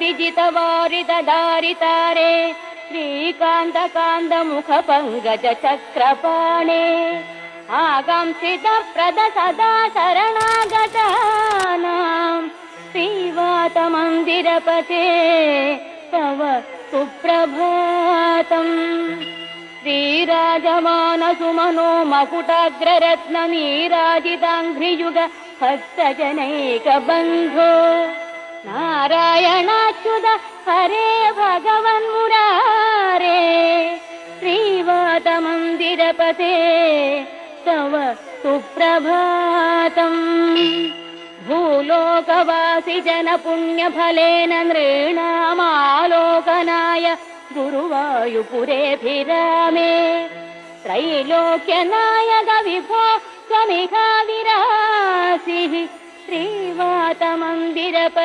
विजितवारिदधारितारे श्रीकान्तकान्तमुखपङ्कजचक्रपाणे आकांक्षितप्रद सदा शरणागतानां श्रीवातमन्दिरपते तव सुप्रभातम्। श्रीराजमानसुमनो मकुटाग्ररत्ननीराजिताङ्घ्रियुग भक्तजनैकबन्धो नारायणाच्युत हरे भगवन्मुरारे श्रीवातमन्दिरपते तव सुप्रभातम्। भूलोकवासि जनपुण्यफलेन नृणामालोकनाय गुरुवायुपुरेऽभिरामे त्रैलोक्यनायक विभो त्वमिहाविरासिः श्रीवातमन्दिरपते।